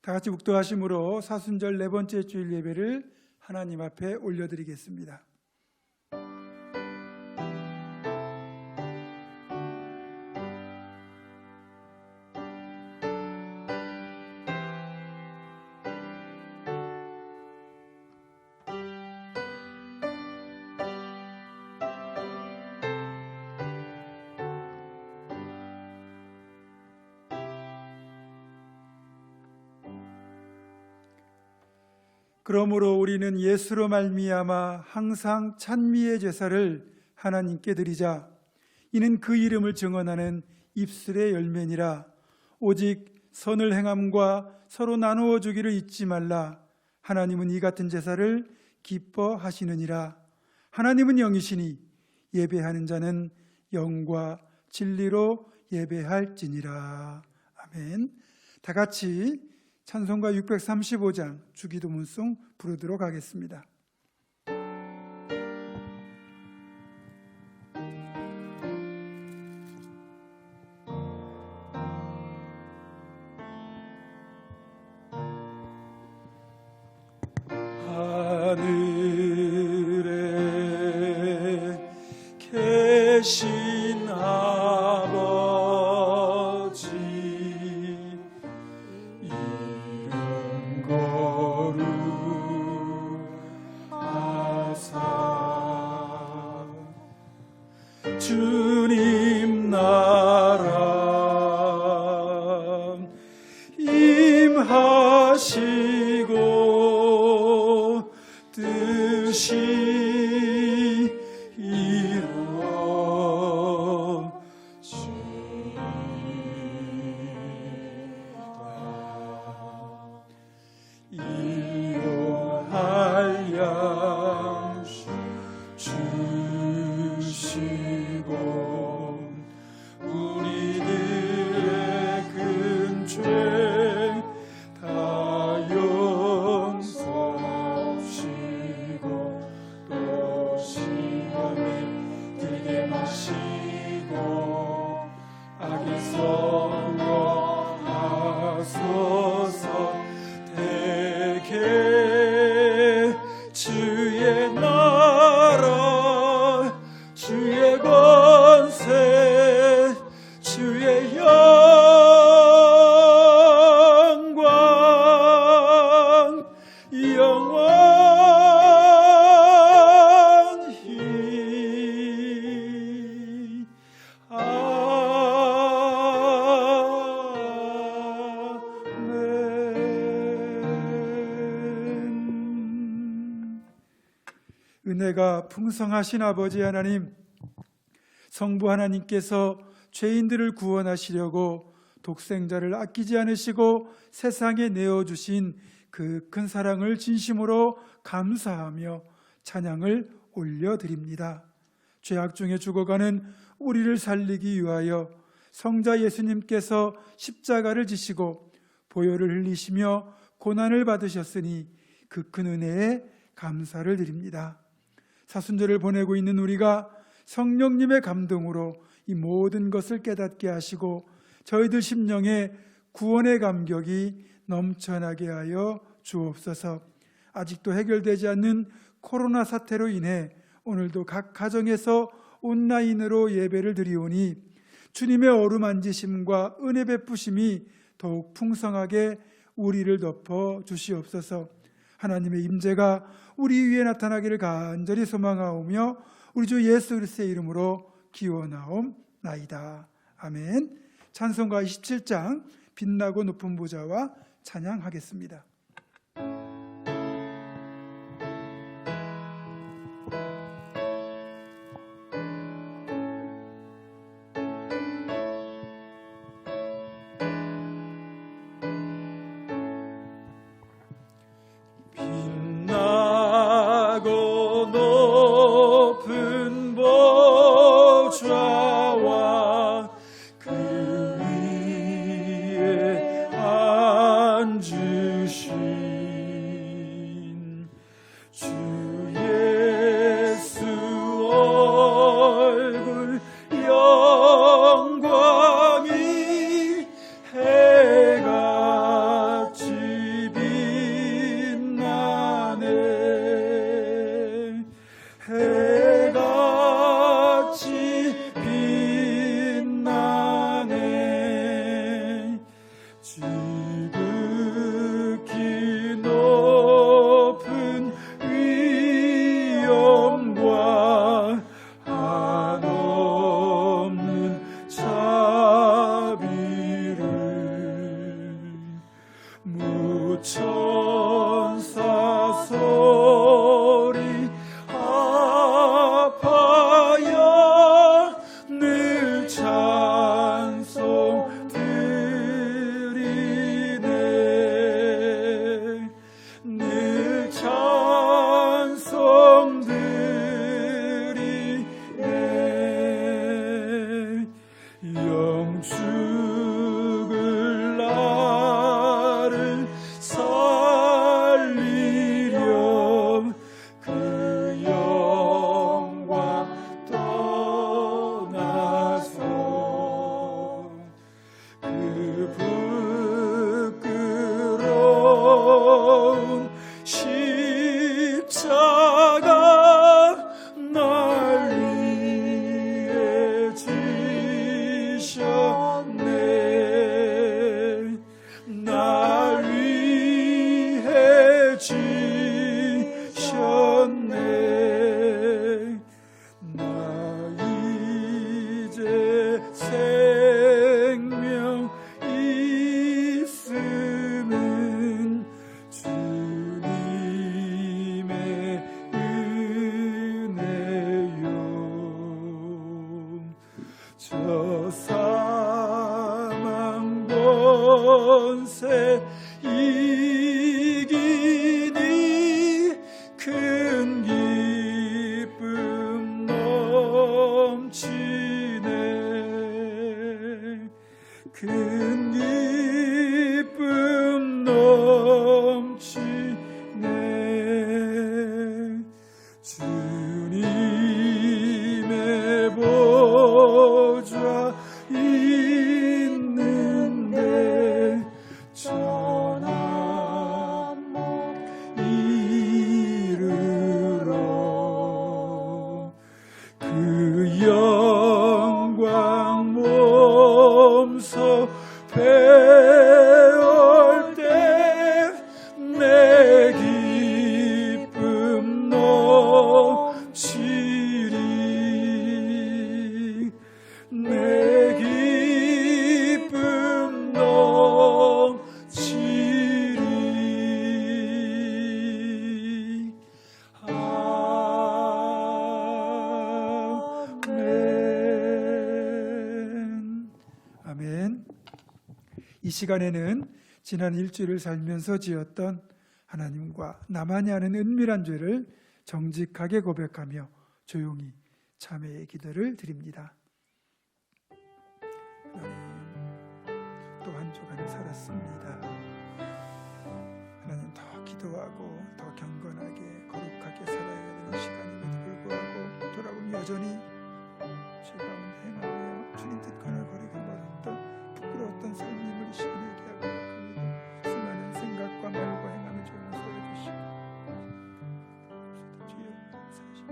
다 같이 묵도하심으로 사순절 네 번째 주일 예배를 하나님 앞에 올려드리겠습니다. 그러므로 우리는 예수로 말미암아 항상 찬미의 제사를 하나님께 드리자. 이는 그 이름을 증언하는 입술의 열매니라. 오직 선을 행함과 서로 나누어 주기를 잊지 말라. 하나님은 이 같은 제사를 기뻐하시느니라. 하나님은 영이시니 예배하는 자는 영과 진리로 예배할지니라. 아멘. 다 같이 찬송가 635장 주기도문송 부르도록 하겠습니다. 하늘에 계신 아버지, 이름 거룩하사 주님 나라 임하시고 뜻이 일용할 양 주시고 우리들의 큰 죄 다 용서하시고 또 시험에 들게 마시고 악에서 구원하소서. 대개 주의 나라 주의 권세 주의 영광 영원히 아멘. 은혜가 풍성하신 아버지 하나님, 성부 하나님께서 죄인들을 구원하시려고 독생자를 아끼지 않으시고 세상에 내어주신 그 큰 사랑을 진심으로 감사하며 찬양을 올려드립니다. 죄악 중에 죽어가는 우리를 살리기 위하여 성자 예수님께서 십자가를 지시고 보혈을 흘리시며 고난을 받으셨으니 그 큰 은혜에 감사를 드립니다. 사순절을 보내고 있는 우리가 성령님의 감동으로 이 모든 것을 깨닫게 하시고 저희들 심령에 구원의 감격이 넘쳐나게 하여 주옵소서. 아직도 해결되지 않는 코로나 사태로 인해 오늘도 각 가정에서 온라인으로 예배를 드리오니 주님의 어루만지심과 은혜 베푸심이 더욱 풍성하게 우리를 덮어 주시옵소서. 하나님의 임재가 우리 위에 나타나기를 간절히 소망하오며 우리 주 예수 그리스도의 이름으로 기원하옵나이다. 아멘. 찬송가 27장 빛나고 높은 보좌와 찬양하겠습니다. 빛나고 높은 보좌와 그 위에 앉으신 생명 있음은 주님의 은혜요. 저 사망 권세 이기니 큰 기쁨 넘치네. 큰 기쁨 넘치네. 주님의 보좌 있는데 전한 못 이르러 그 영광 몸소 배울 때 내 기쁨 넘치리. 내 기쁨 넘치리. 아멘. 아멘. 이 시간에는 지난 일주일을 살면서 지었던 하나님과 나만이 아는 은밀한 죄를 정직하게 고백하며 조용히 참회의 기도를 드립니다. 하나님, 또 한 주간을 살았습니다. 하나님, 더 기도하고 더 경건하게 거룩하게 살아야 되는 시간임에도 불구하고 돌아보면 여전히 죄 가운데 행하며 주님 뜻과는 거리가 멀었던 부끄러웠던 삶임을 이 시간에 얘기하고 합니다. 수많은 생각과 말과 행함에 용서해 주시고 주여 사실을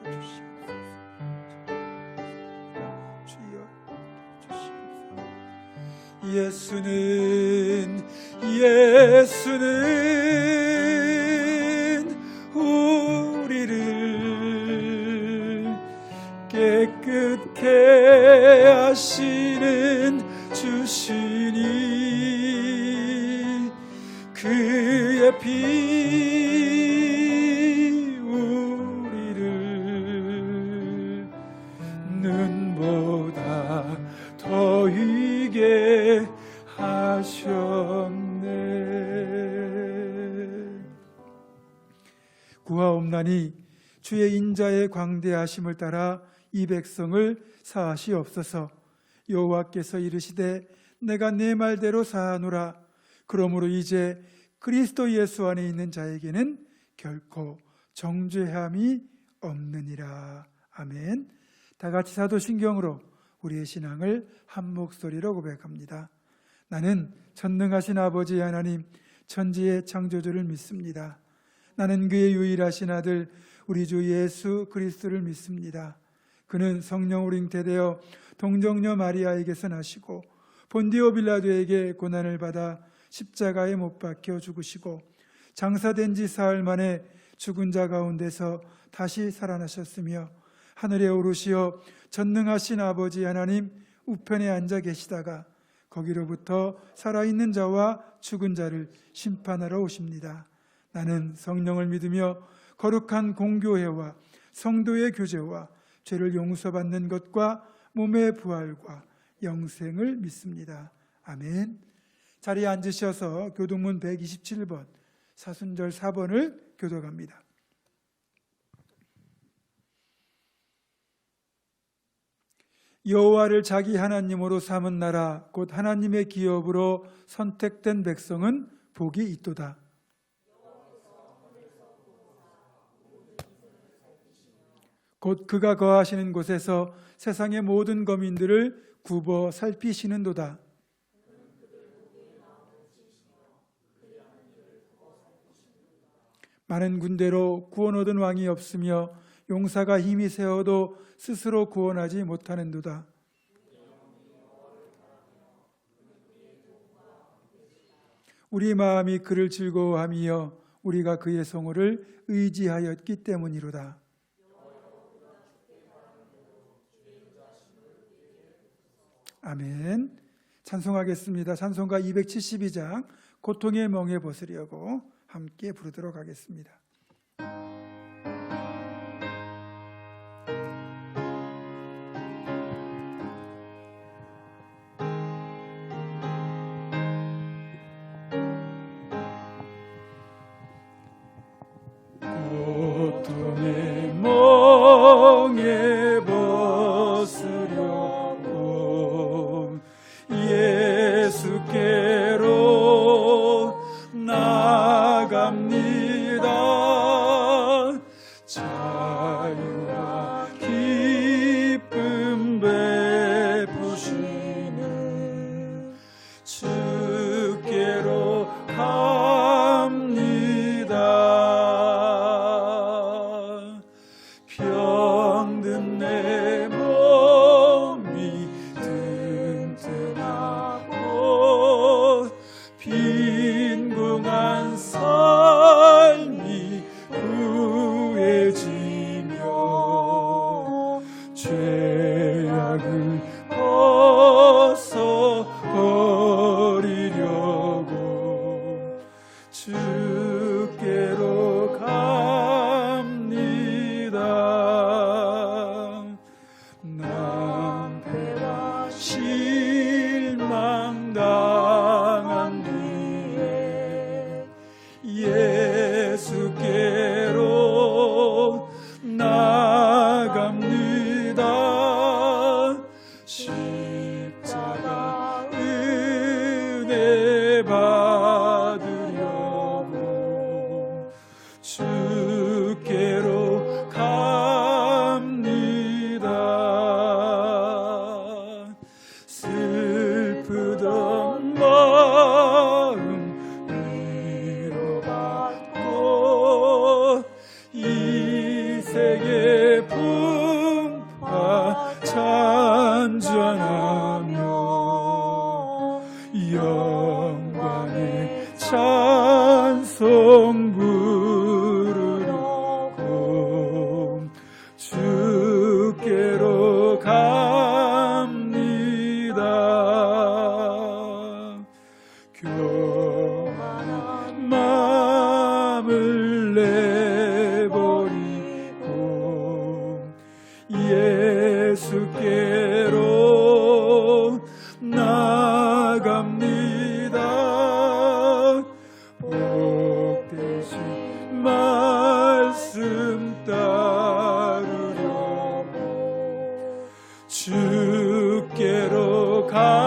풀어주시옵소서. 주여 주시옵소서. 예수는 우리를 깨끗게 하시는 주시니 그의 피 우리를 눈보다 더 희게 하셨네. 구하옵나니 주의 인자의 광대하심을 따라 이 백성을 사하시옵소서. 여호와께서 이르시되 내가 내 말대로 사하노라. 그러므로 이제 그리스도 예수 안에 있는 자에게는 결코 정죄함이 없느니라. 아멘. 다 같이 사도신경으로 우리의 신앙을 한 목소리로 고백합니다. 나는 전능하신 아버지 하나님 천지의 창조주를 믿습니다. 나는 그의 유일하신 아들 우리 주 예수 그리스도를 믿습니다. 그는 성령으로 잉태되어 동정녀 마리아에게서 나시고 본디오 빌라도에게 고난을 받아 십자가에 못 박혀 죽으시고 장사된 지 사흘 만에 죽은 자 가운데서 다시 살아나셨으며 하늘에 오르시어 전능하신 아버지 하나님 우편에 앉아 계시다가 거기로부터 살아있는 자와 죽은 자를 심판하러 오십니다. 나는 성령을 믿으며 거룩한 공교회와 성도의 교제와 죄를 용서받는 것과 몸의 부활과 영생을 믿습니다. 아멘. 자리에 앉으셔서 교동문 127번 사순절 4번을 교독합니다. 여호와를 자기 하나님으로 삼은 나라 곧 하나님의 기업으로 선택된 백성은 복이 있도다. 곧 그가 거하시는 곳에서 세상의 모든 거민들을 굽어 살피시는도다. 많은 군대로 구원 얻은 왕이 없으며 용사가 힘이 세어도 스스로 구원하지 못하는도다. 우리 마음이 그를 즐거워하며 우리가 그의 성호를 의지하였기 때문이로다. 아멘. 찬송하겠습니다. 찬송가 272장 고통의 멍에 벗으려고 함께 부르도록 하겠습니다. 고통의 멍에 벗으려고 예수께로 나갑니다. 자유와 기쁨 베푸시는 주께로 갑니다. 병든 내 몸이 튼튼하고 빈궁한 삶이 구해지며 죄악을 벗어버리려고 주께로 갑니다. 낭패와 실망 당한 뒤에 예수께로 나갑니다. 십자가 은혜 받으려고 주께로 갑니다. 슬프던 마음 위로받고 이 세계 풍파 찬전하며 영광의 찬송 부르려고 주께로 갑니다. 교만한 마음을 내버리고 예수께로 나갑니다. 복되신 말씀 따르려고 주께로 갑니다.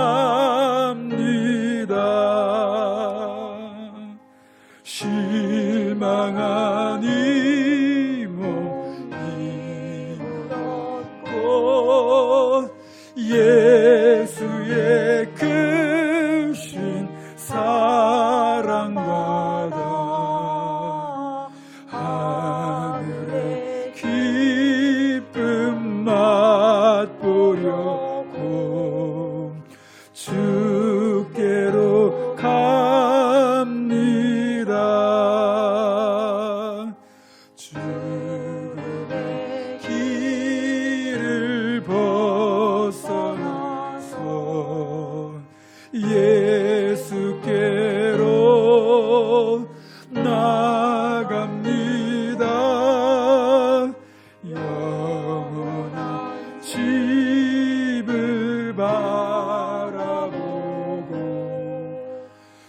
실망한 이 몸 힘없고 예수의 크신 사랑받아 하늘의 기쁨 맛보려고 주께로 갑니다. 죽음의 길을 벗어나서 예수께로 나갑니다. 영원한 집을 바라보고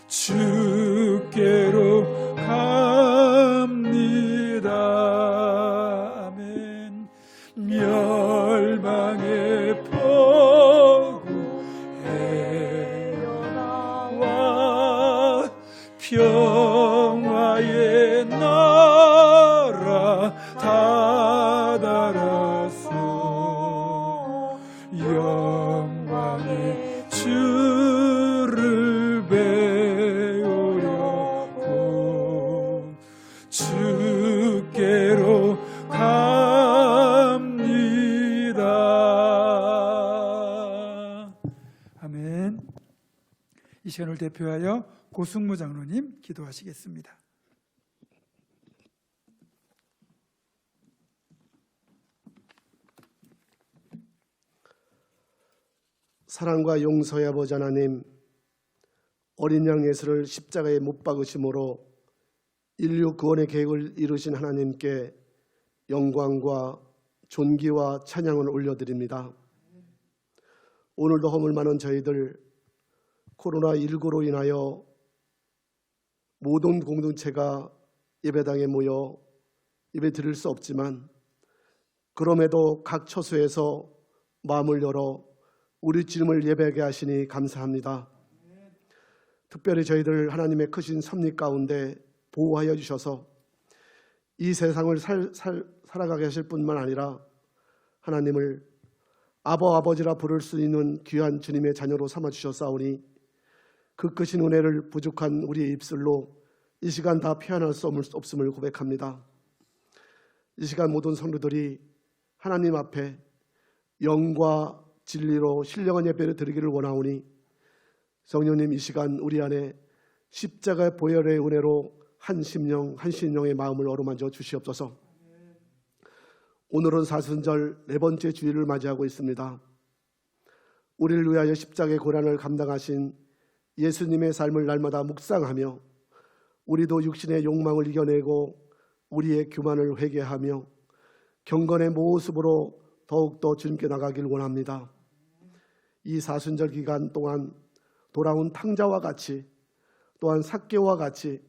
주께로 갑니다. 아멘. 멸망의 폭우 헤어나와 평화의 나라 다다라서 영광의 주를 배우려고 주께로 갑니다. 아멘. 이 시간을 대표하여 고승무 장로님 기도하시겠습니다. 사랑과 용서의 아버지 하나님, 어린 양 예수를 십자가에 못 박으심으로 인류 구원의 계획을 이루신 하나님께 영광과 존귀와 찬양을 올려드립니다. 오늘도 허물 많은 저희들 코로나19로 인하여 모든 공동체가 예배당에 모여 예배 드릴 수 없지만 그럼에도 각 처소에서 마음을 열어 우리 주님을 예배하게 하시니 감사합니다. 특별히 저희들 하나님의 크신 섭리 가운데 보호하여 주셔서 이 세상을 살아가게 하실 뿐만 아니라 하나님을 아버지라 부를 수 있는 귀한 주님의 자녀로 삼아주셨사오니 그 크신 은혜를 부족한 우리의 입술로 이 시간 다 표현할 수 없음을 고백합니다. 이 시간 모든 성도들이 하나님 앞에 영과 진리로 신령한 예배를 드리기를 원하오니 성령님 이 시간 우리 안에 십자가의 보혈의 은혜로 한 심령의 마음을 어루만져 주시옵소서. 오늘은 사순절 네 번째 주일을 맞이하고 있습니다. 우리를 위하여 십자가의 고난을 감당하신 예수님의 삶을 날마다 묵상하며 우리도 육신의 욕망을 이겨내고 우리의 교만을 회개하며 경건의 모습으로 더욱더 주님께 나가길 원합니다. 이 사순절 기간 동안 돌아온 탕자와 같이 또한 삭개와 같이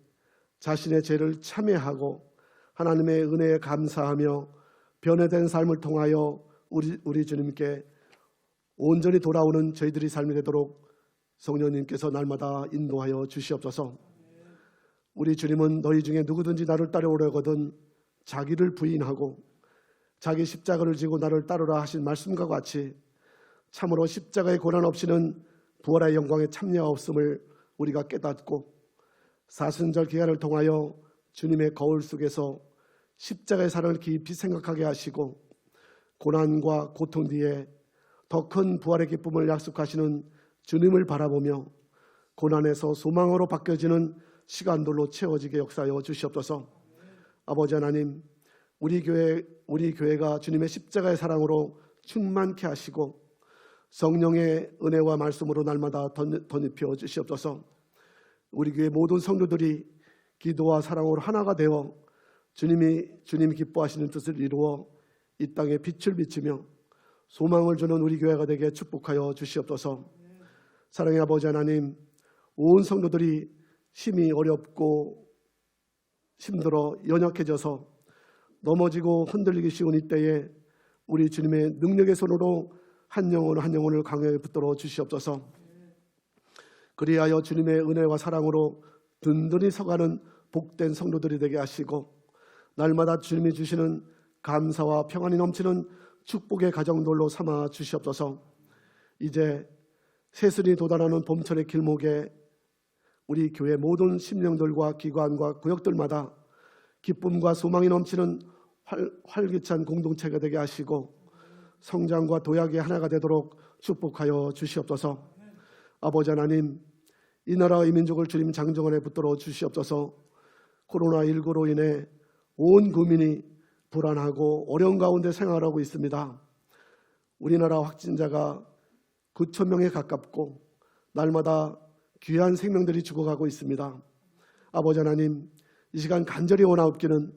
자신의 죄를 참회하고 하나님의 은혜에 감사하며 변화된 삶을 통하여 우리 주님께 온전히 돌아오는 저희들이 삶이 되도록 성령님께서 날마다 인도하여 주시옵소서. 우리 주님은 너희 중에 누구든지 나를 따라오려거든 자기를 부인하고 자기 십자가를 지고 나를 따르라 하신 말씀과 같이 참으로 십자가의 고난 없이는 부활의 영광에 참여가 없음을 우리가 깨닫고 사순절 기간을 통하여 주님의 거울 속에서 십자가의 사랑을 깊이 생각하게 하시고 고난과 고통 뒤에 더 큰 부활의 기쁨을 약속하시는 주님을 바라보며 고난에서 소망으로 바뀌어지는 시간들로 채워지게 역사하여 주시옵소서. 아버지 하나님, 우리 교회가 주님의 십자가의 사랑으로 충만케 하시고 성령의 은혜와 말씀으로 날마다 덧입혀 주시옵소서. 우리 교회 모든 성도들이 기도와 사랑으로 하나가 되어 주님이 기뻐하시는 뜻을 이루어 이 땅에 빛을 비치며 소망을 주는 우리 교회가 되게 축복하여 주시옵소서. 사랑의 아버지 하나님, 온 성도들이 심히 어렵고 힘들어 연약해져서 넘어지고 흔들리기 쉬운 이때에 우리 주님의 능력의 손으로 한 영혼을 강하게 붙들어 주시옵소서. 그리하여 주님의 은혜와 사랑으로 든든히 서가는 복된 성도들이 되게 하시고 날마다 주님이 주시는 감사와 평안이 넘치는 축복의 가정들로 삼아 주시옵소서. 이제 새순이 돋아나는 봄철의 길목에 우리 교회 모든 심령들과 기관과 구역들마다 기쁨과 소망이 넘치는 활기찬 공동체가 되게 하시고 성장과 도약의 하나가 되도록 축복하여 주시옵소서. 아버지 하나님, 이 나라와 이 민족을 주님 장정원에 붙들어 주시옵소서. 코로나19로 인해 온 국민이 불안하고 어려운 가운데 생활하고 있습니다. 우리나라 확진자가 9,000명에 가깝고 날마다 귀한 생명들이 죽어가고 있습니다. 아버지 하나님, 이 시간 간절히 원하옵기는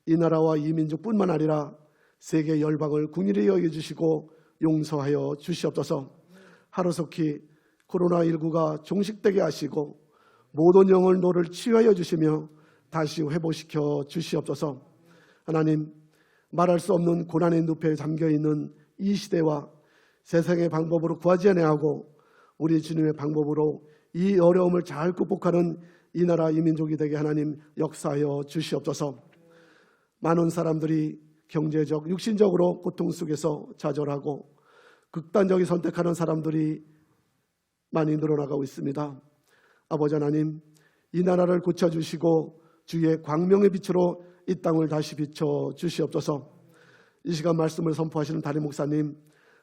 이 나라와 이 민족뿐만 아니라 세계 열방을 긍휼히 여겨주시고 용서하여 주시옵소서. 하루속히 코로나19가 종식되게 하시고 모든 영혼들을 치유하여 주시며 다시 회복시켜 주시옵소서. 하나님, 말할 수 없는 고난의 늪에 잠겨있는 이 시대와 세상의 방법으로 구하지 아니하고 우리 주님의 방법으로 이 어려움을 잘 극복하는 이 나라 이 민족이 되게 하나님 역사하여 주시옵소서. 많은 사람들이 경제적, 육신적으로 고통 속에서 좌절하고 극단적인 선택하는 사람들이 많이 늘어나가고 있습니다. 아버지 하나님, 이 나라를 고쳐주시고 주의 광명의 빛으로 이 땅을 다시 비춰 주시옵소서. 이 시간 말씀을 선포하시는 담임 목사님,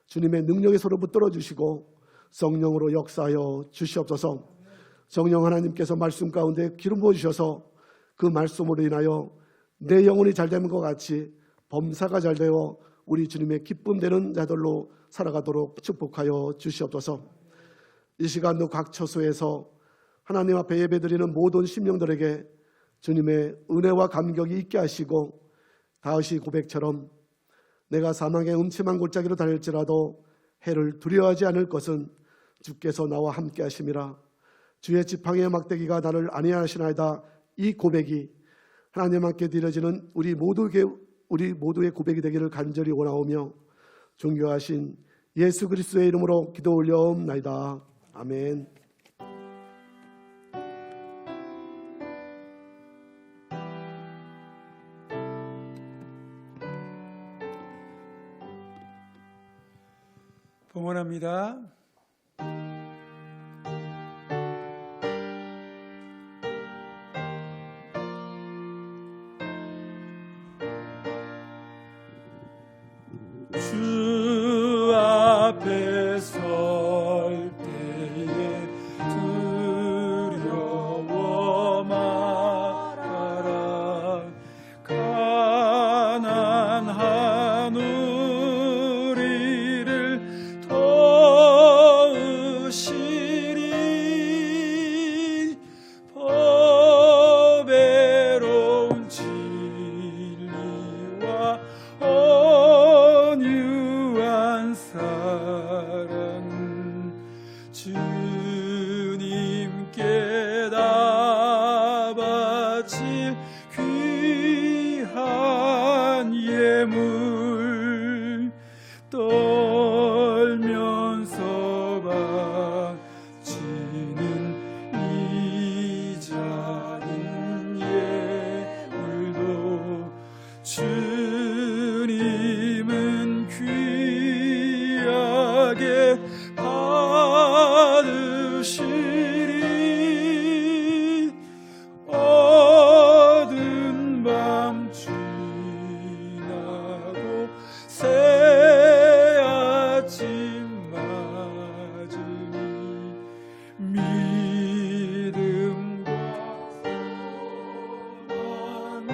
주님의 능력의 손을 붙들어 주시고 성령으로 역사하여 주시옵소서. 성령 하나님께서 말씀 가운데 기름 부어주셔서 그 말씀으로 인하여 내 영혼이 잘되는 것 같이 범사가 잘되어 우리 주님의 기쁨 되는 자들로 살아가도록 축복하여 주시옵소서. 이 시간도 각 처소에서 하나님 앞에 예배드리는 모든 심령들에게 주님의 은혜와 감격이 있게 하시고 다윗이 고백처럼 내가 사망의 음침한 골짜기로 다닐지라도 해를 두려워하지 않을 것은 주께서 나와 함께 하심이라. 주의 지팡이의 막대기가 나를 안위하시나이다. 이 고백이 하나님 함께 드려지는 우리 모두의 고백이 되기를 간절히 원하오며 존귀하신 예수 그리스도의 이름으로 기도 올려옵나이다. 아멘. 봉헌합니다. 주 앞에 설 때에 두려워 말아라. 가난한 우리를 도우시리. 보배로운 진리와 온유한 사랑 주님께 다 바칠 귀한 예물 떨면서 바치는 이 작은 예물도 주님은 귀하게 받으시리. 어두운 밤 지나고 새 아침 맞으니 믿음과 소망이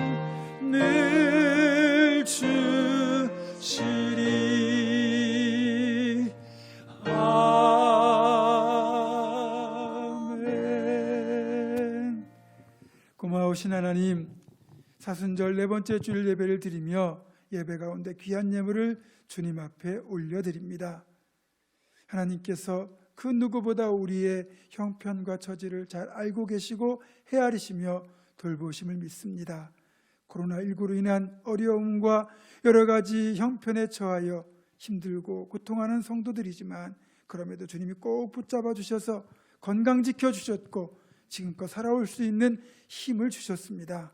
늘 주시리. 아멘. 고마우신 하나님, 사순절 네 번째 주일 예배를 드리며 예배 가운데 귀한 예물을 주님 앞에 올려드립니다. 하나님께서 그 누구보다 우리의 형편과 처지를 잘 알고 계시고 헤아리시며 돌보심을 믿습니다. 코로나19로 인한 어려움과 여러 가지 형편에 처하여 힘들고 고통하는 성도들이지만 그럼에도 주님이 꼭 붙잡아 주셔서 건강 지켜주셨고 지금껏 살아올 수 있는 힘을 주셨습니다.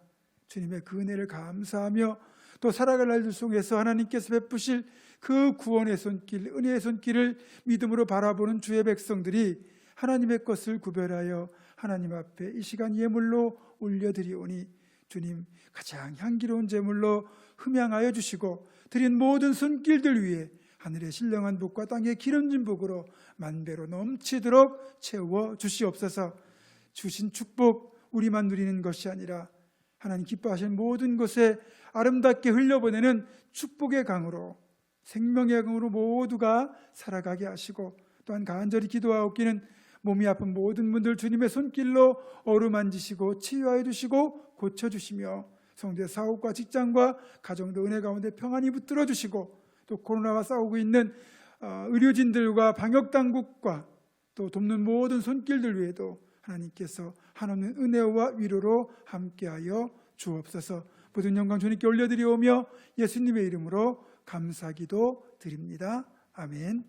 주님의 그 은혜를 감사하며 또 살아갈 날들 속에서 하나님께서 베푸실 그 구원의 손길, 은혜의 손길을 믿음으로 바라보는 주의 백성들이 하나님의 것을 구별하여 하나님 앞에 이 시간 예물로 올려드리오니 주님 가장 향기로운 제물로 흠양하여 주시고 드린 모든 손길들 위에 하늘의 신령한 복과 땅의 기름진 복으로 만배로 넘치도록 채워 주시옵소서. 주신 축복 우리만 누리는 것이 아니라 하나님 기뻐하신 모든 곳에 아름답게 흘려보내는 축복의 강으로, 생명의 강으로 모두가 살아가게 하시고, 또한 간절히 기도하옵기는 몸이 아픈 모든 분들 주님의 손길로 어루만지시고 치유하여 주시고 고쳐주시며, 성도의 사업과 직장과 가정도 은혜 가운데 평안히 붙들어 주시고, 또 코로나와 싸우고 있는 의료진들과 방역당국과 또 돕는 모든 손길들 위에도 하나님께서 한없는 은혜와 위로로 함께하여 주옵소서. 모든 영광 주님께 올려드리오며 예수님의 이름으로 감사기도 드립니다. 아멘.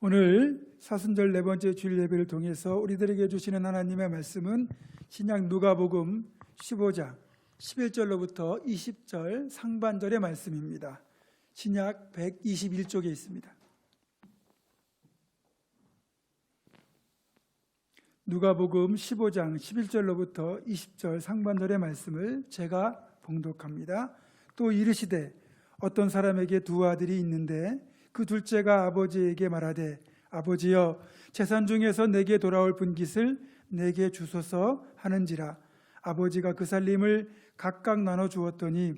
오늘 사순절 네 번째 주일 예배를 통해서 우리들에게 주시는 하나님의 말씀은 신약 누가복음 15장 11절로부터 20절 상반절의 말씀입니다. 신약 121쪽에 있습니다. 누가복음 15장 11절로부터 20절 상반절의 말씀을 제가 봉독합니다. 또 이르시되 어떤 사람에게 두 아들이 있는데 그 둘째가 아버지에게 말하되 아버지여 재산 중에서 내게 돌아올 분깃을 내게 주소서 하는지라. 아버지가 그 살림을 각각 나눠 주었더니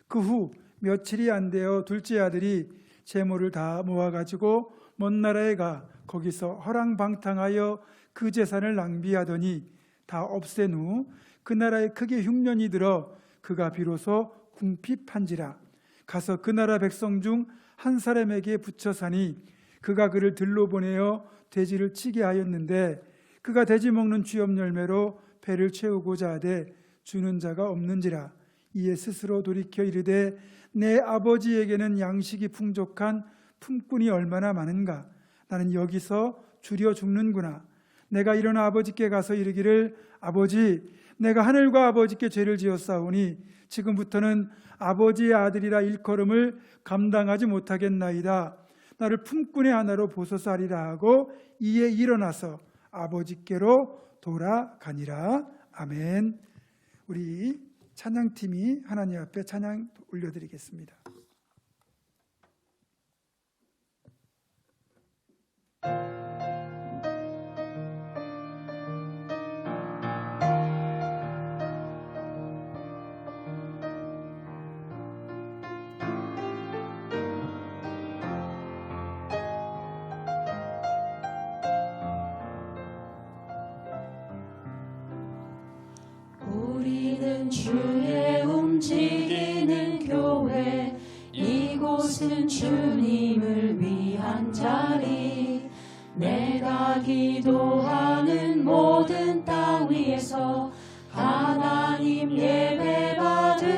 그 후 며칠이 안 되어 둘째 아들이 재물을 다 모아가지고 먼 나라에 가 거기서 허랑방탕하여 그 재산을 낭비하더니 다 없앤 후 그 나라에 크게 흉년이 들어 그가 비로소 궁핍한지라. 가서 그 나라 백성 중 한 사람에게 붙여 사니 그가 그를 들로 보내어 돼지를 치게 하였는데 그가 돼지 먹는 쥐업 열매로 배를 채우고자 하되 주는 자가 없는지라. 이에 스스로 돌이켜 이르되 내 아버지에게는 양식이 풍족한 품꾼이 얼마나 많은가. 나는 여기서 줄여 죽는구나. 내가 일어나 아버지께 가서 이르기를 아버지 내가 하늘과 아버지께 죄를 지었사오니 지금부터는 아버지의 아들이라 일컬음을 감당하지 못하겠나이다. 나를 품꾼의 하나로 보소서 하리라 하고 이에 일어나서 아버지께로 돌아가니라. 아멘. 우리 찬양팀이 하나님 앞에 찬양 올려드리겠습니다. 우리는 주의 움직이는 교회, 이곳은 주님을 위한 자리. 내가 기도하는 모든 땅 위에서 하나님 예배받을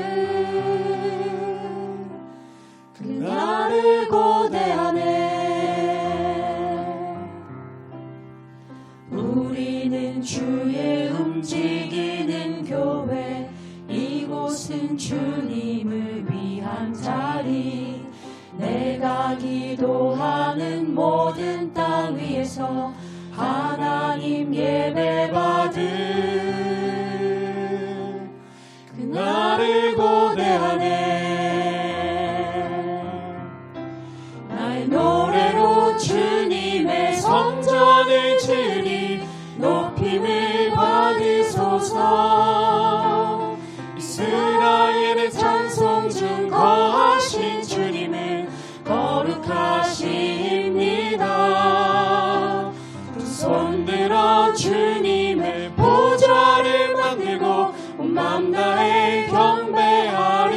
그날을 고대하네. 우리는 주의 움직이는 교회, 이곳은 주님을 위한 자리. 내가 기도하는 모든 땅 위에서 하나님 예배받을 그날을 고대하네. 나의 노래로 주님의 성전을 지으니 높임을 받으소서. 이스라엘의 찬송 중 거하신 주님은 거룩하십니다. 두 손들어 주님의 보좌를 만들고 온 맘 다해 경배하리.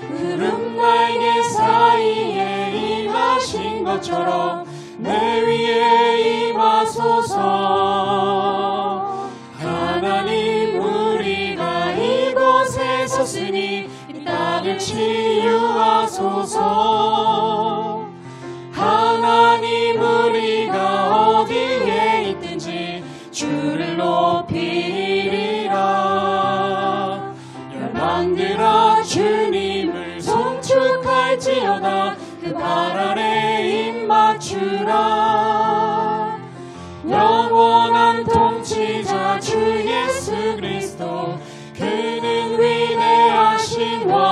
구름 날개 사이에 임하신 것처럼 내 위에 임하소서. 하나님 우리가 이곳에 섰으니 이 땅을 치유하소서. 하나님 우리가 어디에 있든지 주를 높이리라. 열방들아 주님을 송축할지어다. 그 발 아래 입 맞추라. 영원한 통치자 주 예수 그리스도, 그는 위대하신 왕.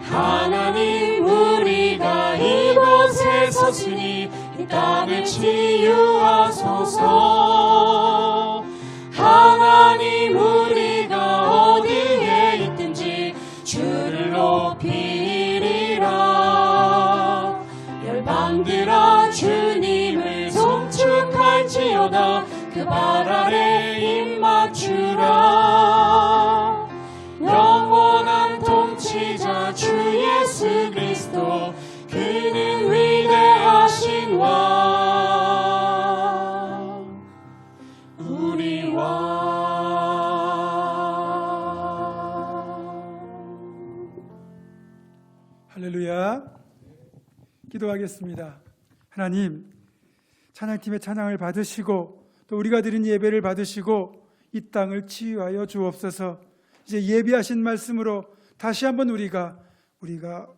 하나님 우리가 이곳에 섰으니 이 땅을 치유하소서. 하나님 우리가 어디에 있든지 주를 높이리라. 열방들아 주님을 송축할지어다. 그 발 아래 입 맞추라. 영원한 통치자 주 예수 그리스도, 그는 위대하신 왕, 우리 왕. 할렐루야. 기도하겠습니다. 하나님, 찬양팀의 찬양을 받으시고 또 우리가 드린 예배를 받으시고 이 땅을 치유하여 주옵소서. 이제 예비하신 말씀으로 다시 한번 우리가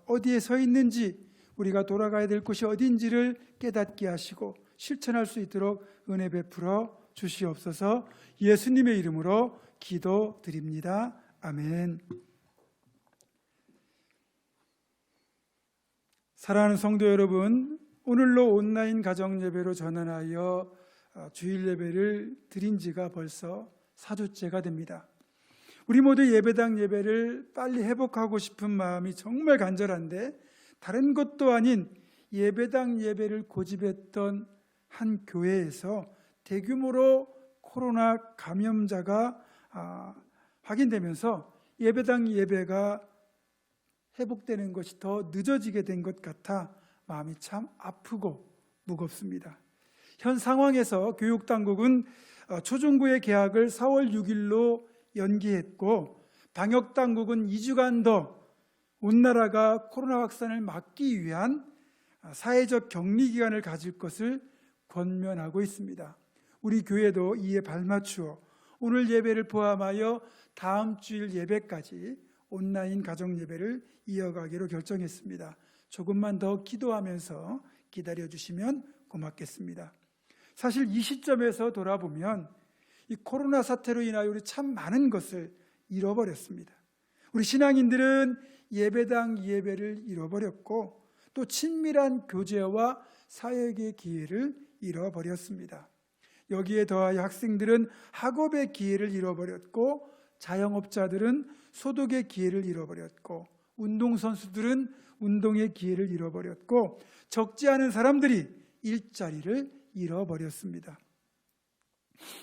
어디에 서 있는지, 우리가 돌아가야 될 곳이 어딘지를 깨닫게 하시고 실천할 수 있도록 은혜 베풀어 주시옵소서. 예수님의 이름으로 기도드립니다. 아멘. 사랑하는 성도 여러분, 오늘로 온라인 가정예배로 전환하여 주일 예배를 드린 지가 벌써 4주째가 됩니다. 우리 모두 예배당 예배를 빨리 회복하고 싶은 마음이 정말 간절한데, 다른 것도 아닌 예배당 예배를 고집했던 한 교회에서 대규모로 코로나 감염자가 확인되면서 예배당 예배가 회복되는 것이 더 늦어지게 된 것 같아 마음이 참 아프고 무겁습니다. 현 상황에서 교육당국은 초중고의 개학을 4월 6일로 연기했고, 방역당국은 2주간 더 온 나라가 코로나 확산을 막기 위한 사회적 격리 기간을 가질 것을 권면하고 있습니다. 우리 교회도 이에 발맞추어 오늘 예배를 포함하여 다음 주일 예배까지 온라인 가정 예배를 이어가기로 결정했습니다. 조금만 더 기도하면서 기다려주시면 고맙겠습니다. 사실 이 시점에서 돌아보면 이 코로나 사태로 인하여 우리 참 많은 것을 잃어버렸습니다. 우리 신앙인들은 예배당 예배를 잃어버렸고, 또 친밀한 교제와 사역의 기회를 잃어버렸습니다. 여기에 더하여 학생들은 학업의 기회를 잃어버렸고, 자영업자들은 소득의 기회를 잃어버렸고, 운동선수들은 운동의 기회를 잃어버렸고, 적지 않은 사람들이 일자리를 잃어버렸습니다.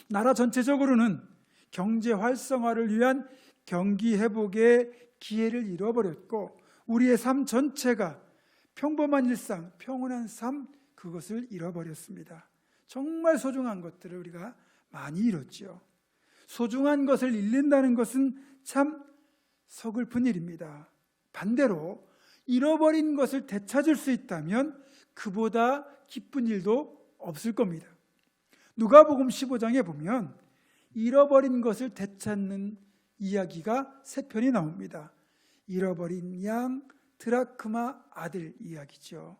나라 전체적으로는 경제 활성화를 위한 경기 회복의 기회를 잃어버렸고, 우리의 삶 전체가 평범한 일상, 평온한 삶, 그것을 잃어버렸습니다. 정말 소중한 것들을 우리가 많이 잃었죠. 소중한 것을 잃는다는 것은 참 서글픈 일입니다. 반대로 잃어버린 것을 되찾을 수 있다면 그보다 기쁜 일도 없을 겁니다. 누가복음 15장에 보면 잃어버린 것을 되찾는 이야기가 3편이 나옵니다. 잃어버린 양, 드라크마 아들 이야기죠.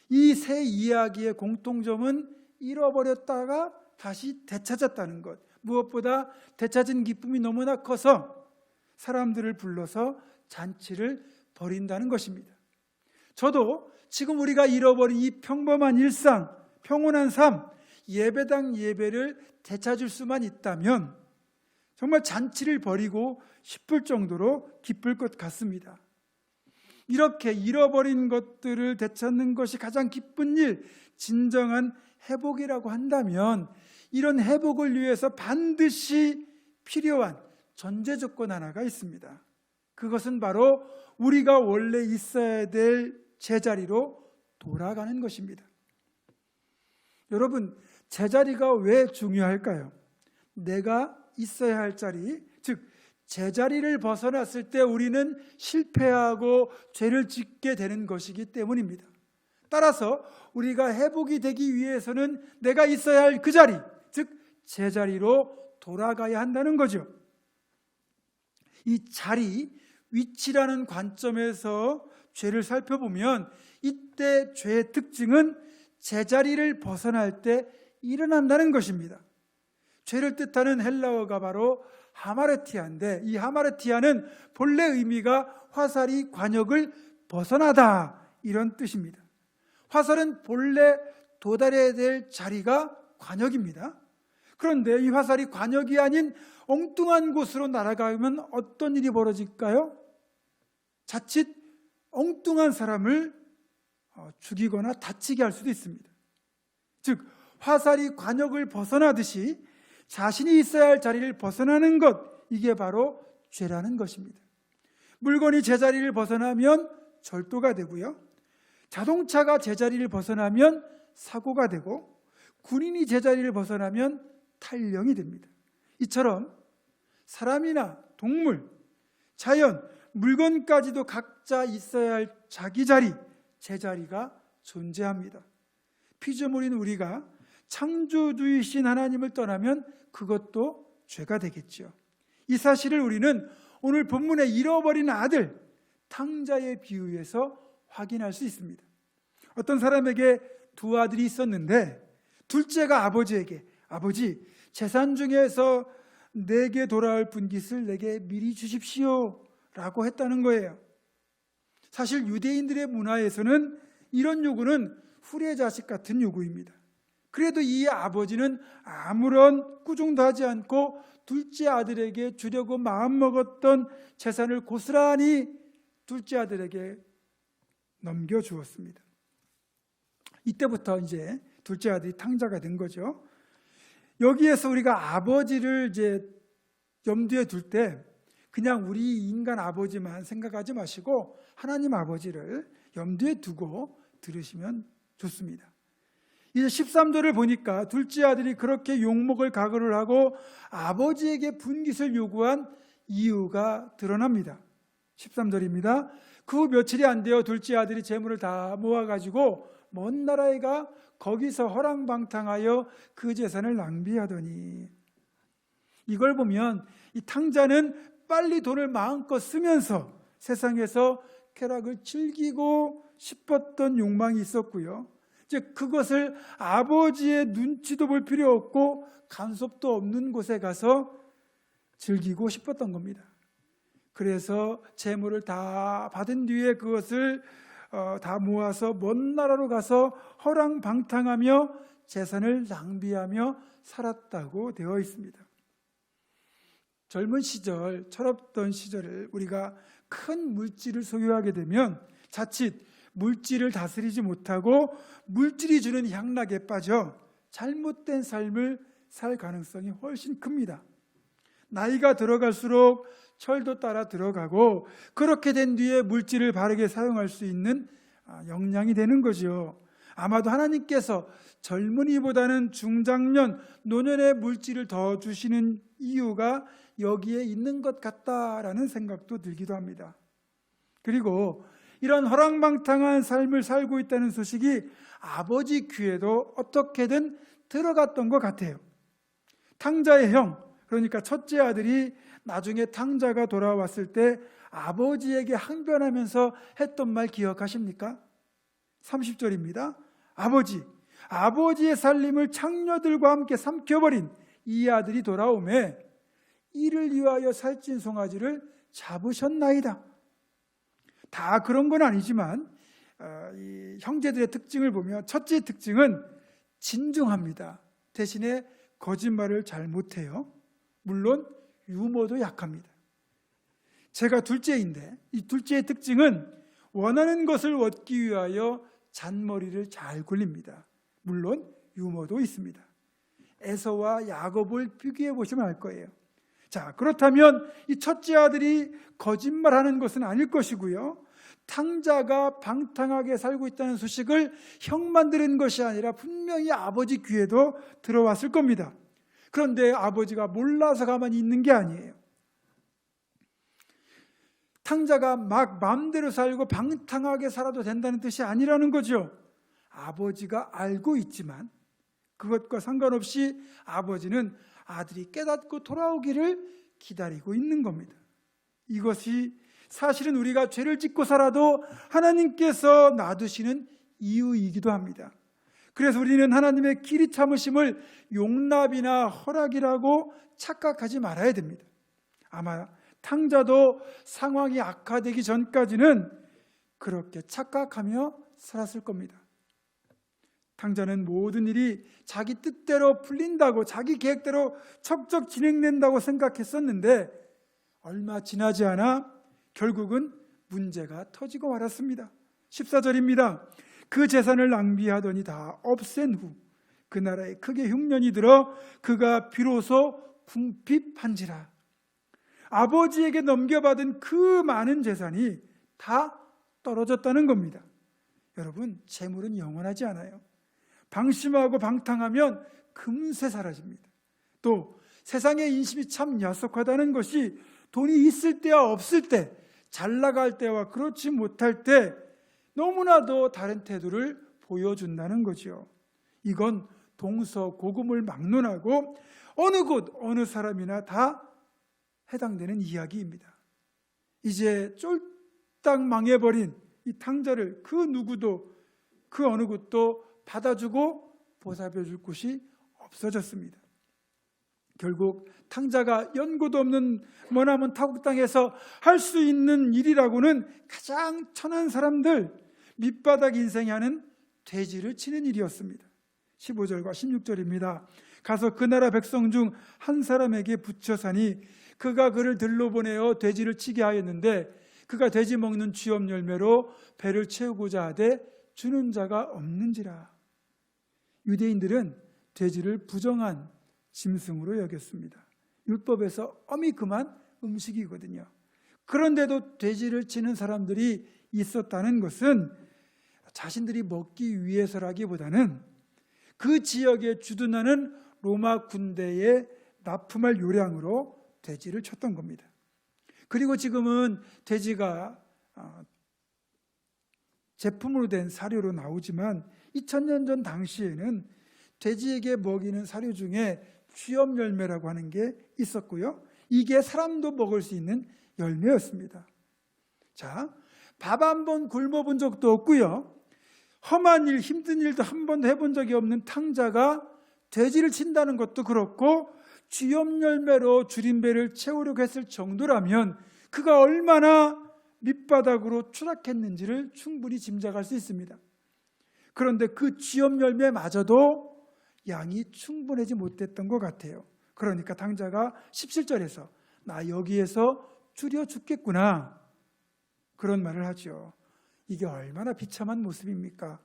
이 세 이야기의 공통점은 잃어버렸다가 다시 되찾았다는 것. 무엇보다 되찾은 기쁨이 너무나 커서 사람들을 불러서 잔치를 벌인다는 것입니다. 저도 지금 우리가 잃어버린 이 평범한 일상, 평온한 삶, 예배당 예배를 되찾을 수만 있다면 정말 잔치를 벌이고 싶을 정도로 기쁠 것 같습니다. 이렇게 잃어버린 것들을 되찾는 것이 가장 기쁜 일, 진정한 회복이라고 한다면, 이런 회복을 위해서 반드시 필요한 전제 조건 하나가 있습니다. 그것은 바로 우리가 원래 있어야 될 제자리로 돌아가는 것입니다. 여러분, 제자리가 왜 중요할까요? 내가 있어야 할 자리, 즉 제자리를 벗어났을 때 우리는 실패하고 죄를 짓게 되는 것이기 때문입니다. 따라서 우리가 회복이 되기 위해서는 내가 있어야 할 그 자리, 즉 제자리로 돌아가야 한다는 거죠. 이 자리, 위치라는 관점에서 죄를 살펴보면 이때 죄의 특징은 제자리를 벗어날 때 일어난다는 것입니다. 죄를 뜻하는 헬라어가 바로 하마르티아인데, 이 하마르티아는 본래 의미가 화살이 관역을 벗어나다, 이런 뜻입니다. 화살은 본래 도달해야 될 자리가 관역입니다. 그런데 이 화살이 관역이 아닌 엉뚱한 곳으로 날아가면 어떤 일이 벌어질까요? 자칫 엉뚱한 사람을 죽이거나 다치게 할 수도 있습니다. 즉 화살이 관역을 벗어나듯이 자신이 있어야 할 자리를 벗어나는 것, 이게 바로 죄라는 것입니다. 물건이 제자리를 벗어나면 절도가 되고요, 자동차가 제자리를 벗어나면 사고가 되고, 군인이 제자리를 벗어나면 탈영이 됩니다. 이처럼 사람이나 동물, 자연, 물건까지도 각자 있어야 할 자기 자리, 제자리가 존재합니다. 피조물인 우리가 창조주이신 하나님을 떠나면 그것도 죄가 되겠죠. 이 사실을 우리는 오늘 본문의 잃어버린 아들 탕자의 비유에서 확인할 수 있습니다. 어떤 사람에게 두 아들이 있었는데 둘째가 아버지에게 아버지, 재산 중에서 내게 돌아올 분깃을 내게 미리 주십시오 라고 했다는 거예요. 사실 유대인들의 문화에서는 이런 요구는 후레자식 같은 요구입니다. 그래도 이 아버지는 아무런 꾸중도 하지 않고 둘째 아들에게 주려고 마음먹었던 재산을 고스란히 둘째 아들에게 넘겨주었습니다. 이때부터 이제 둘째 아들이 탕자가 된 거죠. 여기에서 우리가 아버지를 이제 염두에 둘 때 그냥 우리 인간 아버지만 생각하지 마시고 하나님 아버지를 염두에 두고 들으시면 좋습니다. 이제 13절을 보니까 둘째 아들이 그렇게 용목을 각오를 하고 아버지에게 분깃을 요구한 이유가 드러납니다. 13절입니다. 그 후 며칠이 안 되어 둘째 아들이 재물을 다 모아가지고 먼 나라에 가 거기서 허랑방탕하여 그 재산을 낭비하더니, 이걸 보면 이 탕자는 빨리 돈을 마음껏 쓰면서 세상에서 쾌락을 즐기고 싶었던 욕망이 있었고요. 이제 그것을 아버지의 눈치도 볼 필요 없고 간섭도 없는 곳에 가서 즐기고 싶었던 겁니다. 그래서 재물을 다 받은 뒤에 그것을 다 모아서 먼 나라로 가서 허랑방탕하며 재산을 낭비하며 살았다고 되어 있습니다. 젊은 시절, 철없던 시절을 우리가 큰 물질을 소유하게 되면 자칫 물질을 다스리지 못하고 물질이 주는 향락에 빠져 잘못된 삶을 살 가능성이 훨씬 큽니다. 나이가 들어갈수록 철도 따라 들어가고 그렇게 된 뒤에 물질을 바르게 사용할 수 있는 역량이 되는 거죠. 아마도 하나님께서 젊은이보다는 중장년, 노년의 물질을 더 주시는 이유가 여기에 있는 것 같다라는 생각도 들기도 합니다. 그리고 이런 허랑방탕한 삶을 살고 있다는 소식이 아버지 귀에도 어떻게든 들어갔던 것 같아요. 탕자의 형, 그러니까 첫째 아들이 나중에 탕자가 돌아왔을 때 아버지에게 항변하면서 했던 말 기억하십니까? 30절입니다. 아버지의 살림을 창녀들과 함께 삼켜버린 이 아들이 돌아오매 이를 위하여 살찐 송아지를 잡으셨나이다. 다 그런 건 아니지만 이 형제들의 특징을 보면 첫째 특징은 진중합니다. 대신에 거짓말을 잘 못해요. 물론 유머도 약합니다. 제가 둘째인데 이 둘째의 특징은 원하는 것을 얻기 위하여 잔머리를 잘 굴립니다. 물론 유머도 있습니다. 에서와 야곱을 비교해 보시면 알 거예요. 자, 그렇다면 이 첫째 아들이 거짓말하는 것은 아닐 것이고요. 탕자가 방탕하게 살고 있다는 소식을 형만 들은 것이 아니라 분명히 아버지 귀에도 들어왔을 겁니다. 그런데 아버지가 몰라서 가만히 있는 게 아니에요. 탕자가 막 마음대로 살고 방탕하게 살아도 된다는 뜻이 아니라는 거죠. 아버지가 알고 있지만 그것과 상관없이 아버지는 아들이 깨닫고 돌아오기를 기다리고 있는 겁니다. 이것이 사실은 우리가 죄를 짓고 살아도 하나님께서 놔두시는 이유이기도 합니다. 그래서 우리는 하나님의 길이 참으심을 용납이나 허락이라고 착각하지 말아야 됩니다. 아마 탕자도 상황이 악화되기 전까지는 그렇게 착각하며 살았을 겁니다. 탕자는 모든 일이 자기 뜻대로 풀린다고, 자기 계획대로 척척 진행된다고 생각했었는데 얼마 지나지 않아 결국은 문제가 터지고 말았습니다. 14절입니다. 그 재산을 낭비하더니 다 없앤 후 그 나라에 크게 흉년이 들어 그가 비로소 궁핍한지라. 아버지에게 넘겨받은 그 많은 재산이 다 떨어졌다는 겁니다. 여러분, 재물은 영원하지 않아요. 방심하고 방탕하면 금세 사라집니다. 또 세상의 인심이 참 야속하다는 것이 돈이 있을 때와 없을 때, 잘 나갈 때와 그렇지 못할 때 너무나도 다른 태도를 보여준다는 거죠. 이건 동서고금을 막론하고 어느 곳 어느 사람이나 다 해당되는 이야기입니다. 이제 쫄딱 망해버린 이 탕자를 그 누구도 그 어느 곳도 받아주고 보살펴줄 곳이 없어졌습니다. 결국 탕자가 연고도 없는 머나먼 타국 땅에서 할 수 있는 일이라고는 가장 천한 사람들 밑바닥 인생이 하는 돼지를 치는 일이었습니다. 15절과 16절입니다. 가서 그 나라 백성 중 한 사람에게 붙여사니 그가 그를 들러보내어 돼지를 치게 하였는데 그가 돼지 먹는 쥐업 열매로 배를 채우고자 하되 주는 자가 없는지라. 유대인들은 돼지를 부정한 짐승으로 여겼습니다. 율법에서 엄히 금한 음식이거든요. 그런데도 돼지를 치는 사람들이 있었다는 것은 자신들이 먹기 위해서라기보다는 그 지역에 주둔하는 로마 군대에 납품할 요량으로 돼지를 쳤던 겁니다. 그리고 지금은 돼지가 제품으로 된 사료로 나오지만 2000년 전 당시에는 돼지에게 먹이는 사료 중에 쥐업 열매라고 하는 게 있었고요. 이게 사람도 먹을 수 있는 열매였습니다. 자, 밥 한 번 굶어본 적도 없고요. 험한 일, 힘든 일도 한 번도 해본 적이 없는 탕자가 돼지를 친다는 것도 그렇고 쥐업 열매로 줄임배를 채우려고 했을 정도라면 그가 얼마나 밑바닥으로 추락했는지를 충분히 짐작할 수 있습니다. 그런데 그 쥐업 열매마저도 양이 충분하지 못했던 것 같아요. 그러니까 탕자가 17절에서 나 여기에서 줄여 죽겠구나 그런 말을 하죠. 이게 얼마나 비참한 모습입니까?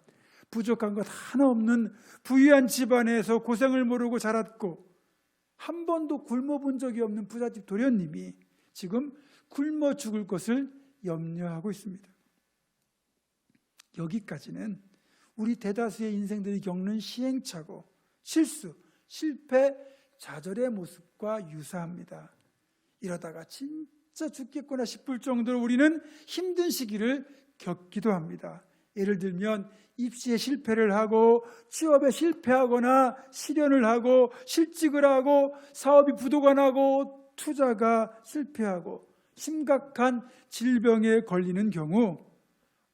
부족한 것 하나 없는 부유한 집안에서 고생을 모르고 자랐고 한 번도 굶어본 적이 없는 부잣집 도련님이 지금 굶어 죽을 것을 염려하고 있습니다. 여기까지는 우리 대다수의 인생들이 겪는 시행착오, 실수, 실패, 좌절의 모습과 유사합니다. 이러다가 진짜 죽겠구나 싶을 정도로 우리는 힘든 시기를 겪기도 합니다. 예를 들면 입시에 실패를 하고 취업에 실패하거나 실연을 하고 실직을 하고 사업이 부도가 나고 투자가 실패하고 심각한 질병에 걸리는 경우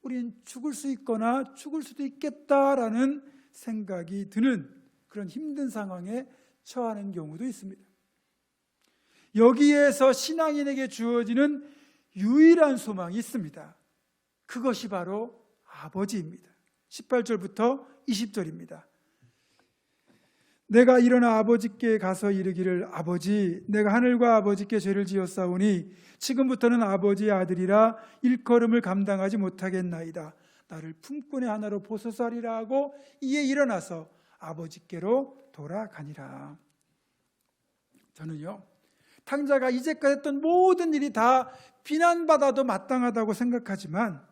우린 죽을 수 있거나 죽을 수도 있겠다라는 생각이 드는 그런 힘든 상황에 처하는 경우도 있습니다. 여기에서 신앙인에게 주어지는 유일한 소망이 있습니다. 그것이 바로 아버지입니다. 18절부터 20절입니다. 내가 일어나 아버지께 가서 이르기를 아버지 내가 하늘과 아버지께 죄를 지었사오니 지금부터는 아버지의 아들이라 일컬음을 감당하지 못하겠나이다. 나를 품꾼의 하나로 보소서하리라 하고 이에 일어나서 아버지께로 돌아가니라. 저는요 탕자가 이제까지 했던 모든 일이 다 비난받아도 마땅하다고 생각하지만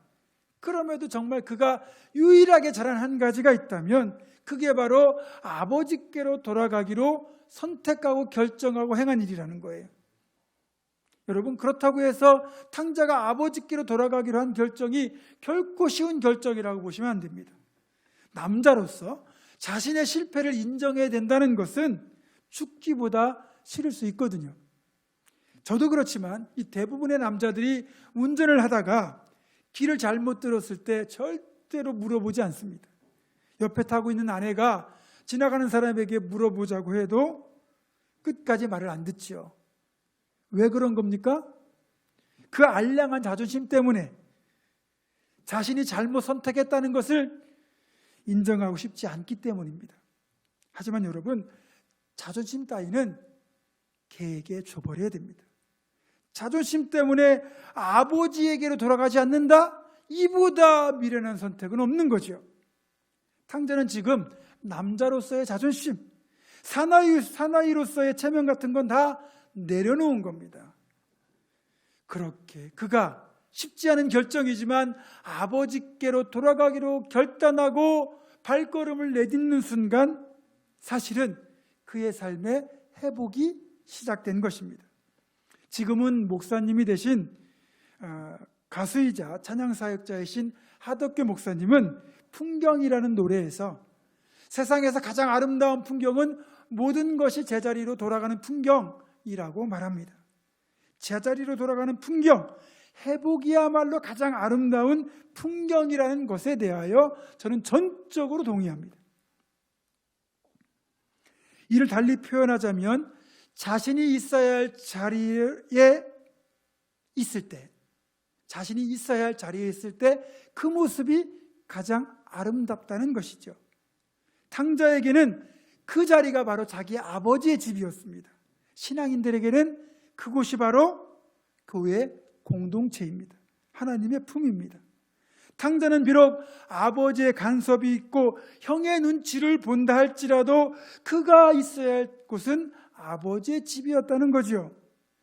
그럼에도 정말 그가 유일하게 잘한 한 가지가 있다면 그게 바로 아버지께로 돌아가기로 선택하고 결정하고 행한 일이라는 거예요. 여러분 그렇다고 해서 탕자가 아버지께로 돌아가기로 한 결정이 결코 쉬운 결정이라고 보시면 안 됩니다. 남자로서 자신의 실패를 인정해야 된다는 것은 죽기보다 싫을 수 있거든요. 저도 그렇지만 이 대부분의 남자들이 운전을 하다가 길을 잘못 들었을 때 절대로 물어보지 않습니다. 옆에 타고 있는 아내가 지나가는 사람에게 물어보자고 해도 끝까지 말을 안 듣지요. 왜 그런 겁니까? 그 알량한 자존심 때문에 자신이 잘못 선택했다는 것을 인정하고 싶지 않기 때문입니다. 하지만 여러분 자존심 따위는 개에게 줘버려야 됩니다. 자존심 때문에 아버지에게로 돌아가지 않는다? 이보다 미련한 선택은 없는 거죠. 탕자는 지금 남자로서의 자존심, 사나이로서의 체면 같은 건 다 내려놓은 겁니다. 그렇게 그가 쉽지 않은 결정이지만 아버지께로 돌아가기로 결단하고 발걸음을 내딛는 순간 사실은 그의 삶의 회복이 시작된 것입니다. 지금은 목사님이 되신 가수이자 찬양사역자이신 하덕교 목사님은 풍경이라는 노래에서 세상에서 가장 아름다운 풍경은 모든 것이 제자리로 돌아가는 풍경이라고 말합니다. 제자리로 돌아가는 풍경, 회복이야말로 가장 아름다운 풍경이라는 것에 대하여 저는 전적으로 동의합니다. 이를 달리 표현하자면 자신이 있어야 할 자리에 있을 때, 자신이 있어야 할 자리에 있을 때 그 모습이 가장 아름답다는 것이죠. 탕자에게는 그 자리가 바로 자기 아버지의 집이었습니다. 신앙인들에게는 그곳이 바로 교회의 공동체입니다. 하나님의 품입니다. 탕자는 비록 아버지의 간섭이 있고 형의 눈치를 본다 할지라도 그가 있어야 할 곳은 아버지의 집이었다는 거죠.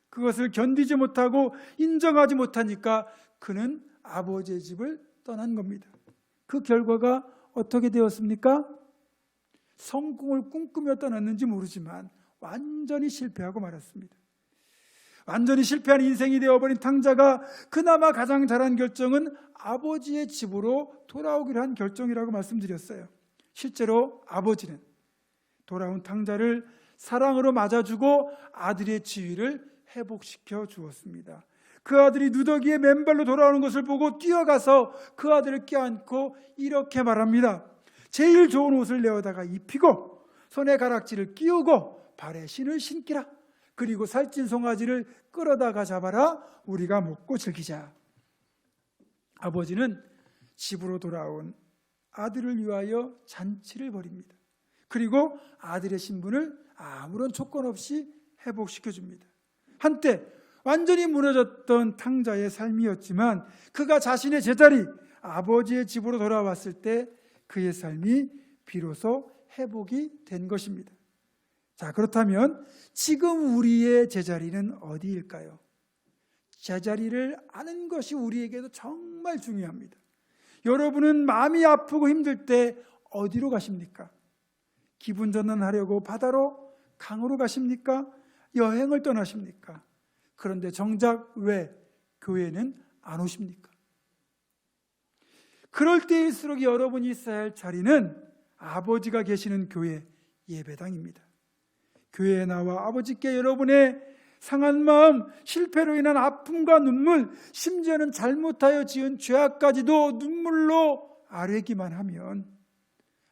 그것을 견디지 못하고 인정하지 못하니까 그는 아버지의 집을 떠난 겁니다. 그 결과가 어떻게 되었습니까? 성공을 꿈꾸며 떠났는지 모르지만 완전히 실패하고 말았습니다. 완전히 실패한 인생이 되어버린 탕자가 그나마 가장 잘한 결정은 아버지의 집으로 돌아오기로 한 결정이라고 말씀드렸어요. 실제로 아버지는 돌아온 탕자를 사랑으로 맞아주고 아들의 지위를 회복시켜 주었습니다. 그 아들이 누더기에 맨발로 돌아오는 것을 보고 뛰어가서 그 아들을 껴안고 이렇게 말합니다. 제일 좋은 옷을 내어다가 입히고 손에 가락지를 끼우고 발에 신을 신기라. 그리고 살찐 송아지를 끌어다가 잡아라. 우리가 먹고 즐기자. 아버지는 집으로 돌아온 아들을 위하여 잔치를 벌입니다. 그리고 아들의 신분을 아무런 조건 없이 회복시켜줍니다. 한때 완전히 무너졌던 탕자의 삶이었지만 그가 자신의 제자리 아버지의 집으로 돌아왔을 때 그의 삶이 비로소 회복이 된 것입니다. 자, 그렇다면 지금 우리의 제자리는 어디일까요? 제자리를 아는 것이 우리에게도 정말 중요합니다. 여러분은 마음이 아프고 힘들 때 어디로 가십니까? 기분 전환하려고 바다로, 강으로 가십니까? 여행을 떠나십니까? 그런데 정작 왜 교회는 안 오십니까? 그럴 때일수록 여러분이 있어야 할 자리는 아버지가 계시는 교회 예배당입니다. 교회에 나와 아버지께 여러분의 상한 마음, 실패로 인한 아픔과 눈물, 심지어는 잘못하여 지은 죄악까지도 눈물로 아뢰기만 하면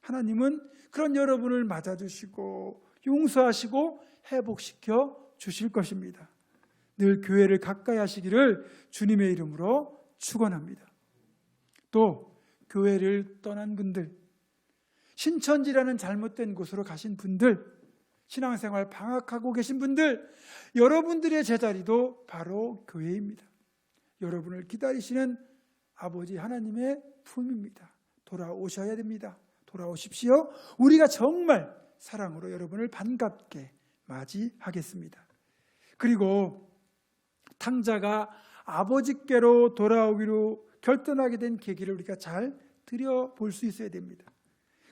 하나님은 그런 여러분을 맞아주시고 용서하시고 회복시켜 주실 것입니다. 늘 교회를 가까이 하시기를 주님의 이름으로 축원합니다. 또 교회를 떠난 분들, 신천지라는 잘못된 곳으로 가신 분들, 신앙생활 방학하고 계신 분들, 여러분들의 제자리도 바로 교회입니다. 여러분을 기다리시는 아버지 하나님의 품입니다. 돌아오셔야 됩니다. 돌아오십시오. 우리가 정말 사랑으로 여러분을 반갑게 맞이하겠습니다. 그리고 탕자가 아버지께로 돌아오기로 결단하게 된 계기를 우리가 잘 들여볼 수 있어야 됩니다.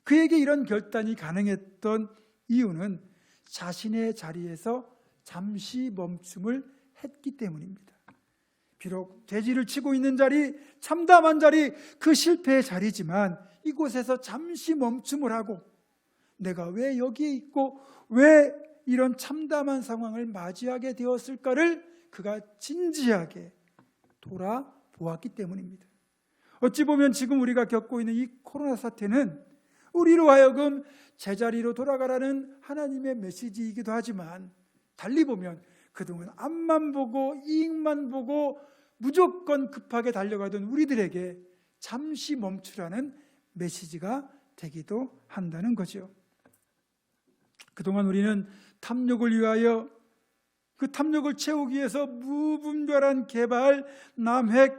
그에게 이런 결단이 가능했던 이유는 자신의 자리에서 잠시 멈춤을 했기 때문입니다. 비록 돼지를 치고 있는 자리, 참담한 자리, 그 실패의 자리지만 이곳에서 잠시 멈춤을 하고 내가 왜 여기에 있고 왜 이런 참담한 상황을 맞이하게 되었을까를 그가 진지하게 돌아보았기 때문입니다. 어찌 보면 지금 우리가 겪고 있는 이 코로나 사태는 우리로 하여금 제자리로 돌아가라는 하나님의 메시지이기도 하지만 달리 보면 그동안 앞만 보고 이익만 보고 무조건 급하게 달려가던 우리들에게 잠시 멈추라는 메시지가 되기도 한다는 거죠. 그동안 우리는 탐욕을 위하여 그 탐욕을 채우기 위해서 무분별한 개발, 남획,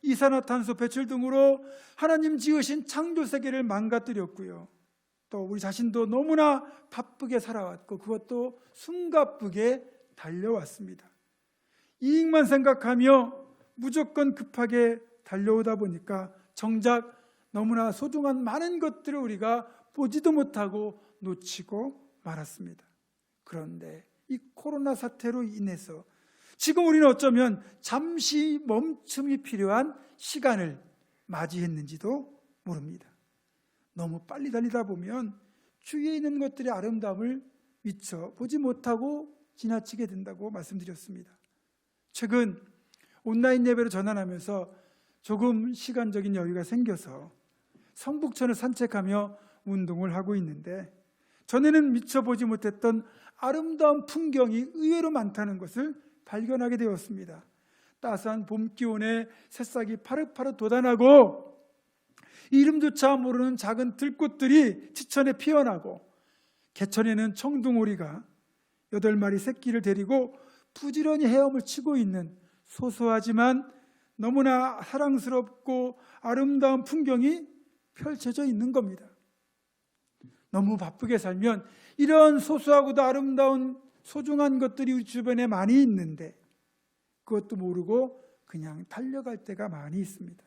이산화탄소 배출 등으로 하나님 지으신 창조 세계를 망가뜨렸고요. 또 우리 자신도 너무나 바쁘게 살아왔고 그것도 숨가쁘게 달려왔습니다. 이익만 생각하며 무조건 급하게 달려오다 보니까 정작 너무나 소중한 많은 것들을 우리가 보지도 못하고 놓치고 말았습니다. 그런데 이 코로나 사태로 인해서 지금 우리는 어쩌면 잠시 멈춤이 필요한 시간을 맞이했는지도 모릅니다. 너무 빨리 달리다 보면 주위에 있는 것들의 아름다움을 미처 보지 못하고 지나치게 된다고 말씀드렸습니다. 최근 온라인 예배로 전환하면서 조금 시간적인 여유가 생겨서 성북천을 산책하며 운동을 하고 있는데, 전에는 미처 보지 못했던 아름다운 풍경이 의외로 많다는 것을 발견하게 되었습니다. 따스한 봄 기온에 새싹이 파릇파릇 돋아나고 이름조차 모르는 작은 들꽃들이 지천에 피어나고, 개천에는 청둥오리가 8마리 새끼를 데리고 부지런히 헤엄을 치고 있는 소소하지만 너무나 사랑스럽고 아름다운 풍경이 펼쳐져 있는 겁니다. 너무 바쁘게 살면 이런 소소하고도 아름다운 소중한 것들이 우리 주변에 많이 있는데 그것도 모르고 그냥 달려갈 때가 많이 있습니다.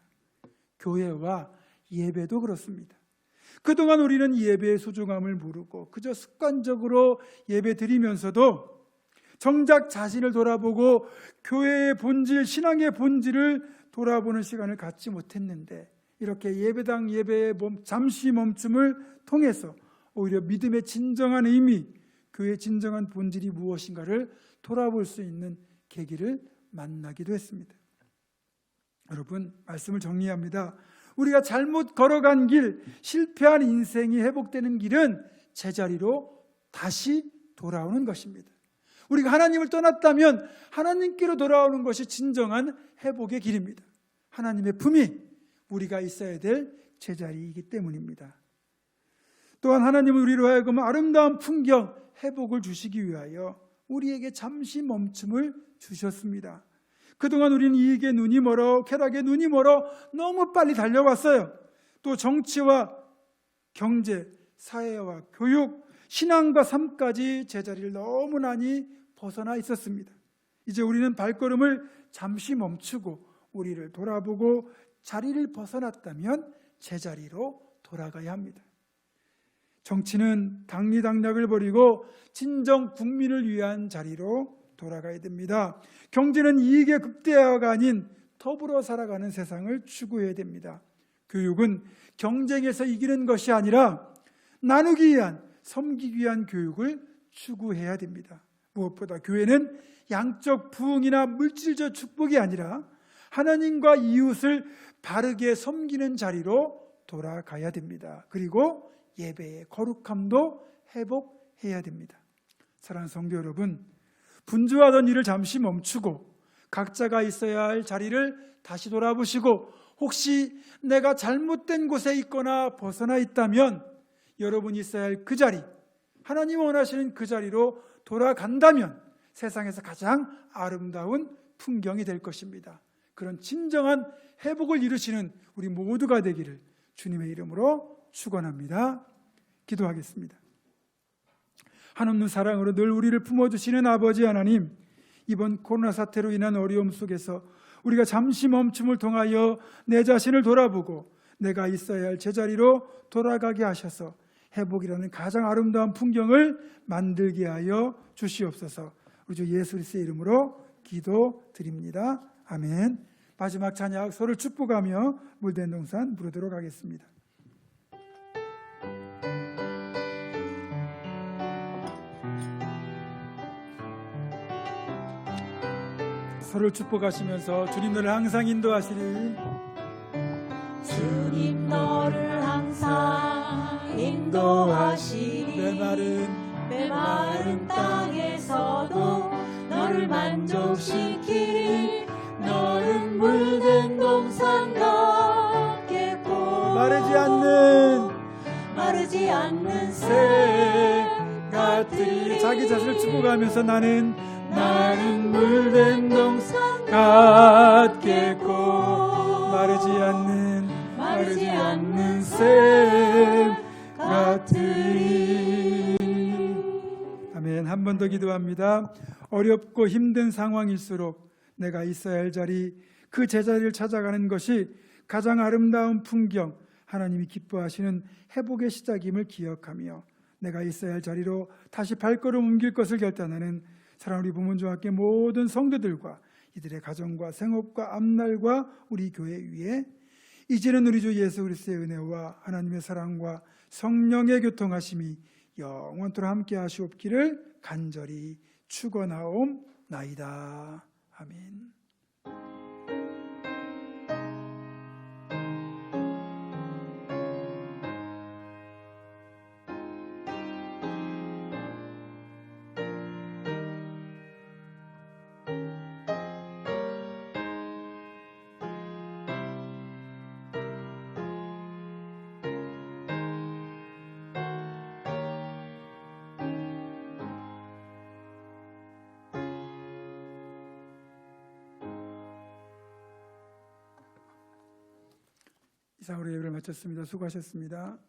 교회와 예배도 그렇습니다. 그동안 우리는 예배의 소중함을 모르고 그저 습관적으로 예배 드리면서도 정작 자신을 돌아보고 교회의 본질, 신앙의 본질을 돌아보는 시간을 갖지 못했는데, 이렇게 예배당 예배의 잠시 멈춤을 통해서 오히려 믿음의 진정한 의미, 교회의 진정한 본질이 무엇인가를 돌아볼 수 있는 계기를 만나기도 했습니다. 여러분, 말씀을 정리합니다. 우리가 잘못 걸어간 길, 실패한 인생이 회복되는 길은 제자리로 다시 돌아오는 것입니다. 우리가 하나님을 떠났다면 하나님께로 돌아오는 것이 진정한 회복의 길입니다. 하나님의 품이 우리가 있어야 될 제자리이기 때문입니다. 또한 하나님은 우리로 하여금 아름다운 풍경, 회복을 주시기 위하여 우리에게 잠시 멈춤을 주셨습니다. 그동안 우리는 이익에 눈이 멀어, 쾌락에 눈이 멀어 너무 빨리 달려왔어요. 또 정치와 경제, 사회와 교육, 신앙과 삶까지 제자리를 너무 많이 벗어나 있었습니다. 이제 우리는 발걸음을 잠시 멈추고 우리를 돌아보고 자리를 벗어났다면 제자리로 돌아가야 합니다. 정치는 당리당략을 버리고 진정 국민을 위한 자리로 돌아가야 됩니다. 경제는 이익의 극대화가 아닌 더불어 살아가는 세상을 추구해야 됩니다. 교육은 경쟁에서 이기는 것이 아니라 나누기 위한, 섬기기 위한 교육을 추구해야 됩니다. 무엇보다 교회는 양적 부흥이나 물질적 축복이 아니라 하나님과 이웃을 바르게 섬기는 자리로 돌아가야 됩니다. 그리고 예배의 거룩함도 회복해야 됩니다. 사랑하는 성도 여러분, 분주하던 일을 잠시 멈추고 각자가 있어야 할 자리를 다시 돌아보시고, 혹시 내가 잘못된 곳에 있거나 벗어나 있다면 여러분이 있어야 할 그 자리, 하나님 원하시는 그 자리로 돌아간다면 세상에서 가장 아름다운 풍경이 될 것입니다. 그런 진정한 회복을 이루시는 우리 모두가 되기를 주님의 이름으로 축원합니다. 기도하겠습니다. 한없는 사랑으로 늘 우리를 품어주시는 아버지 하나님, 이번 코로나 사태로 인한 어려움 속에서 우리가 잠시 멈춤을 통하여 내 자신을 돌아보고 내가 있어야 할 제자리로 돌아가게 하셔서 회복이라는 가장 아름다운 풍경을 만들게 하여 주시옵소서. 우리 주 예수 그리스도의 이름으로 기도드립니다. 아멘. 마지막 찬양 서로를 축복하며 물된 동산 부르도록 하겠습니다. 서로를 축복하시면서 주님 너를 항상 인도하시리. 주님 너를 항상 인도하시리. 내 마른 땅에서도 너를 만족시키리. 너는 물든 동산 같겠고 마르지 않는 새 같으리. 자기 자신을 축복하면서 나는 물든 동산 같겠고 마르지 않는 새 같으리. 아멘. 한 번 더 기도합니다. 어렵고 힘든 상황일수록 내가 있어야 할 자리, 그 제자리를 찾아가는 것이 가장 아름다운 풍경, 하나님이 기뻐하시는 회복의 시작임을 기억하며 내가 있어야 할 자리로 다시 발걸음 옮길 것을 결단하는 사랑하는 우리 부모님과 함께 모든 성도들과 이들의 가정과 생업과 앞날과 우리 교회 위에 이제는 우리 주 예수 그리스도의 은혜와 하나님의 사랑과 성령의 교통하심이 영원토록 함께 하시옵기를 간절히 축원하옵나이다. 아멘. 이상으로 예배를 마쳤습니다. 수고하셨습니다.